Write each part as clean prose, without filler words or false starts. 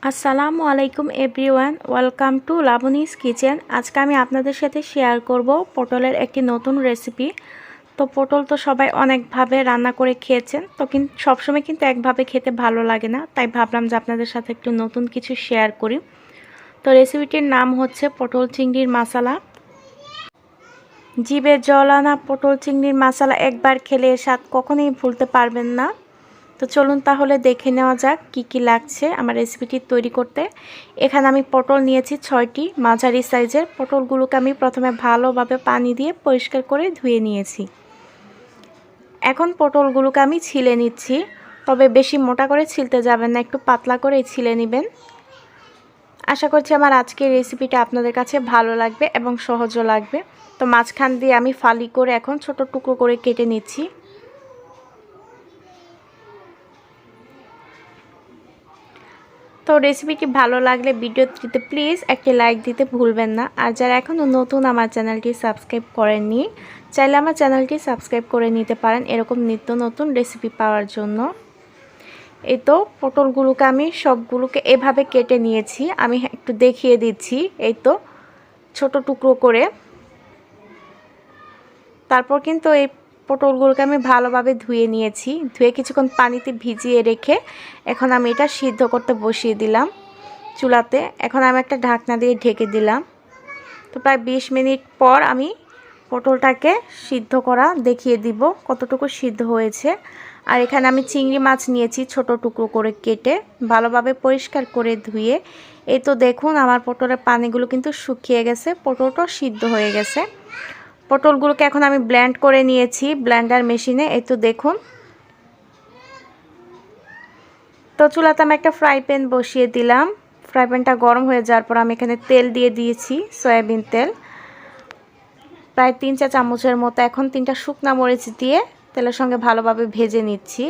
আসসালামু আলাইকুম everyone, welcome to লাবনীস kitchen. আজকে আমি আপনাদের সাথে শেয়ার করব পটলের একটি নতুন রেসিপি। তো পটল তো সবাই অনেকভাবে রান্না করে খেয়েছেন, তো কিন্তু সবসময় কিন্তু একভাবে খেতে ভালো লাগে না, তাই ভাবলাম যে আপনাদের সাথে একটু নতুন কিছু শেয়ার করি। তো রেসিপিটির নাম হচ্ছে পটল চিংড়ির মশলা। জিভে জল আনা পটল চিংড়ির মশলা একবার খেলে এর স্বাদ কখনোই ভুলতে পারবেন না। তো চলুন তাহলে দেখে নেওয়া যাক কি কি লাগছে আমার রেসিপিটি তৈরি করতে। এখানে আমি পটল নিয়েছি 6টি মাঝারি সাইজের। পটলগুলোকে আমি প্রথমে ভালোভাবে পানি দিয়ে পরিষ্কার করে ধুয়ে নিয়েছি। এখন পটলগুলোকে আমি ছিলে নিচ্ছি, তবে বেশি মোটা করে ছিলতে যাবেন না, একটু পাতলা করেই ছিলে নেবেন। আশা করছি আমার আজকের রেসিপিটা আপনাদের কাছে ভালো লাগবে এবং সহজও লাগবে। তো মাঝখান দিয়ে আমি ফালি করে এখন ছোট টুকরো করে কেটে নিচ্ছি। তো রেসিপিটি ভালো লাগলে ভিডিওটিতে প্লিজ একটি লাইক দিতে ভুলবেন না। আর যারা এখনও নতুন আমার চ্যানেলটি সাবস্ক্রাইব করেননি, চাইলে আমার চ্যানেলটি সাবস্ক্রাইব করে নিতে পারেন এরকম নিত্য নতুন রেসিপি পাওয়ার জন্য। এই তো পটলগুলোকে আমি সবগুলোকে এভাবে কেটে নিয়েছি, আমি একটু দেখিয়ে দিচ্ছি। এই তো ছোট টুকরো করে। তারপর কিন্তু এই পটলগুলোকে আমি ভালোভাবে ধুয়ে নিয়েছি। ধুয়ে কিছুক্ষণ পানিতে ভিজিয়ে রেখে এখন আমি এটা সিদ্ধ করতে বসিয়ে দিলাম চুলাতে। এখন আমি একটা ঢাকনা দিয়ে ঢেকে দিলাম। তো প্রায় 20 মিনিট পর আমি পটলটাকে সিদ্ধ করা দেখিয়ে দিব কতটুকু সিদ্ধ হয়েছে। আর এখানে আমি চিংড়ি মাছ নিয়েছি ছোট টুকরো করে কেটে, ভালোভাবে পরিষ্কার করে ধুয়ে। এই তো দেখুন আমার পটলের পানিগুলো কিন্তু শুকিয়ে গেছে, পটলটাও সিদ্ধ হয়ে গেছে। পটলগুলোকে এখন আমি ব্লেন্ড করে নিয়েছি ব্লেন্ডার মেশিনে। এই তো দেখুন। তো চুলাতে আমি একটা ফ্রাই প্যান বসিয়ে দিলাম। ফ্রাই প্যানটা গরম হয়ে যাওয়ার পর আমি এখানে তেল দিয়ে দিয়েছি, সয়াবিন তেল প্রায় 3 চা চামচের মতো। এখন 3টা শুকনা মরিচ দিয়ে তেলের সঙ্গে ভালোভাবে ভেজে নিচ্ছি।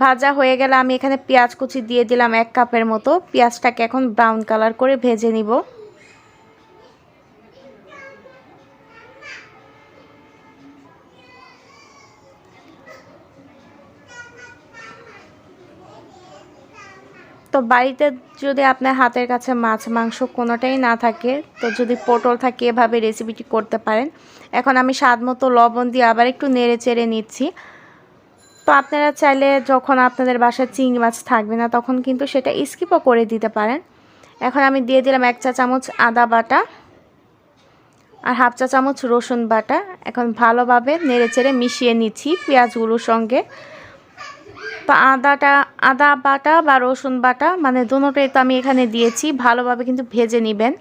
ভাজা হয়ে গেলে আমি এখানে পেঁয়াজ কুচি দিয়ে দিলাম 1 কাপের মতো। পেঁয়াজটাকে এখন ব্রাউন কালার করে ভেজে নিব। তো বাড়িতে যদি আপনার হাতের কাছে মাছ মাংস কোনোটাই না থাকে, তো যদি পটল থাকে এভাবে রেসিপিটি করতে পারেন। এখন আমি স্বাদ মতো লবণ দিয়ে আবার একটু নেড়ে চেড়ে নিচ্ছি। তো আপনারা চাইলে যখন আপনাদের বাসায় চিংড়ি মাছ থাকবে না তখন কিন্তু সেটা স্কিপও করে দিতে পারেন। এখন আমি দিয়ে দিলাম 1 চা চামচ আদা বাটা আর 1/2 চা চামচ রসুন বাটা। এখন ভালোভাবে নেড়ে চেড়ে মিশিয়ে নিচ্ছি পেঁয়াজগুলোর সঙ্গে। তো আদা বাটা বা রসুন বাটা মানে দুটোটাই তো আমি এখানে দিয়েছি, ভালোভাবে কিন্তু ভেজে নেবেন।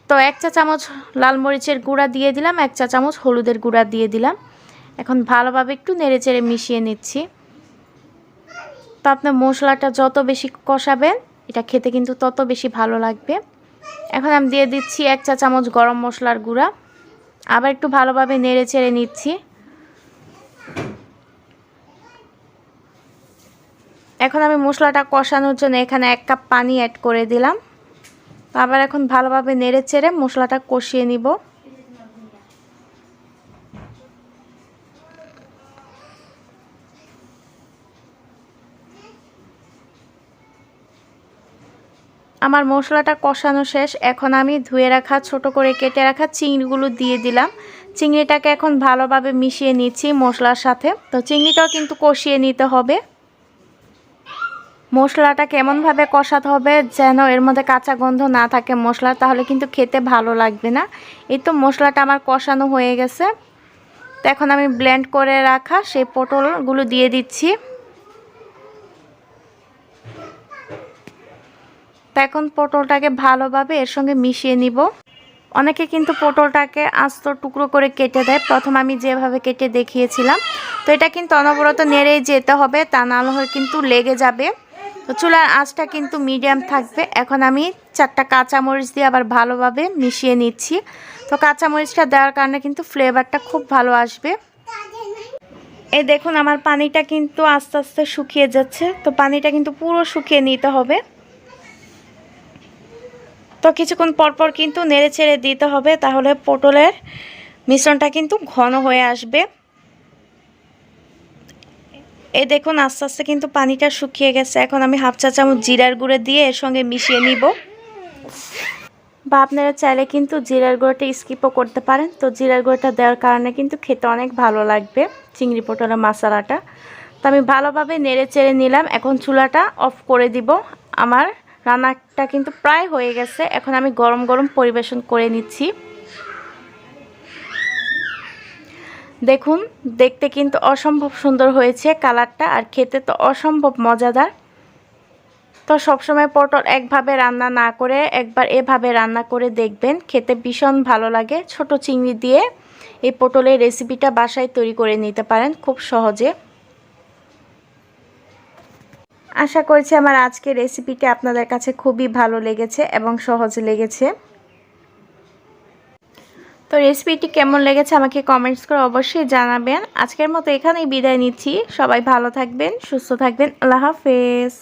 তো 1 চা চামচ লাল মরিচের গুঁড়া দিয়ে দিলাম, 1 চা চামচ হলুদের গুঁড়া দিয়ে দিলাম। এখন ভালোভাবে একটু নেড়েচেড়ে মিশিয়ে নিচ্ছি। তো আপনার মশলাটা যত বেশি কষাবেন এটা খেতে কিন্তু তত বেশি ভালো লাগবে। এখন আমি দিয়ে দিচ্ছি 1 চা চামচ গরম মশলার গুঁড়া। আবার একটু ভালোভাবে নেড়েচেড়ে নিচ্ছি। এখন আমি মশলাটা কষানোর জন্য এখানে 1 কাপ পানি অ্যাড করে দিলাম। আবার এখন ভালোভাবে নেড়েচেড়ে মশলাটা কষিয়ে নিব। আমার মশলাটা কষানো শেষ। এখন আমি ধুয়ে রাখা ছোট করে কেটে রাখা চিংড়িগুলো দিয়ে দিলাম। চিংড়িটাকে এখন ভালোভাবে মিশিয়ে নিচ্ছি মশলার সাথে। তো চিংড়িটাও কিন্তু কষিয়ে নিতে হবে। মশলাটা কেমনভাবে কষাতে হবে যেন এর মধ্যে কাঁচা গন্ধ না থাকে মশলা, তাহলে কিন্তু খেতে ভালো লাগবে না। এই তো মশলাটা আমার কষানো হয়ে গেছে। তো এখন আমি ব্লেন্ড করে রাখা সেই পটলগুলো দিয়ে দিচ্ছি। তো এখন পটলটাকে ভালোভাবে এর সঙ্গে মিশিয়ে নিব। অনেকে কিন্তু পটলটাকে আস্ত টুকরো করে কেটে দেয়, প্রথম আমি যেভাবে কেটে দেখিয়েছিলাম। তো এটা কিন্তু অনবরত নেড়েই যেতে হবে, তা না হলে কিন্তু লেগে যাবে। তো চুলার আঁচটা কিন্তু মিডিয়াম থাকবে। এখন আমি 4টা কাঁচামরিচ দিয়ে আবার ভালোভাবে মিশিয়ে নিচ্ছি। তো কাঁচামরিচটা দেওয়ার কারণে কিন্তু ফ্লেভারটা খুব ভালো আসবে। এই দেখুন আমার পানিটা কিন্তু আস্তে আস্তে শুকিয়ে যাচ্ছে। তো পানিটা কিন্তু পুরো শুকিয়ে নিতে হবে। তো কিছুক্ষণ পরপর কিন্তু নেড়ে ছেড়ে দিতে হবে, তাহলে পটলের মিশ্রণটা কিন্তু ঘন হয়ে আসবে। এই দেখুন আস্তে আস্তে কিন্তু পানিটা শুকিয়ে গেছে। এখন আমি হাফ চা চামচ জিরার গুঁড়ো দিয়ে এর সঙ্গে মিশিয়ে নিব। বা আপনারা চাইলে কিন্তু জিরার গুঁড়োটা স্কিপও করতে পারেন। তো জিরার গুঁড়োটা দেওয়ার কারণে কিন্তু খেতে অনেক ভালো লাগবে চিংড়ি পটলের মশলাটা। তো আমি ভালোভাবে নেড়ে চেড়ে নিলাম। এখন চুলাটা অফ করে দিব। আমার রান্নাটা কিন্তু প্রায় হয়ে গেছে। এখন আমি গরম গরম পরিবেশন করে নিচ্ছি। দেখুন দেখতে কিন্তু অসম্ভব সুন্দর হয়েছে কালারটা, আর খেতে তো অসম্ভব মজাদার। তো সবসময় পটল একভাবে রান্না না করে একবার এভাবে রান্না করে দেখবেন, খেতে ভীষণ ভালো লাগে। ছোট চিংড়ি দিয়ে এই পটলের রেসিপিটা বাসায় তৈরি করে নিতে পারেন খুব সহজে। আশা করছি আমার আজকের রেসিপিটি আপনাদের কাছে খুবই ভালো লেগেছে এবং সহজ লেগেছে। তো রেসিপিটি কেমন লেগেছে আমাকে কমেন্টস করে অবশ্যই জানাবেন। আজকের মতো এখানেই বিদায় নিচ্ছি। সবাই ভালো থাকবেন, সুস্থ থাকবেন। আল্লাহ হাফেজ।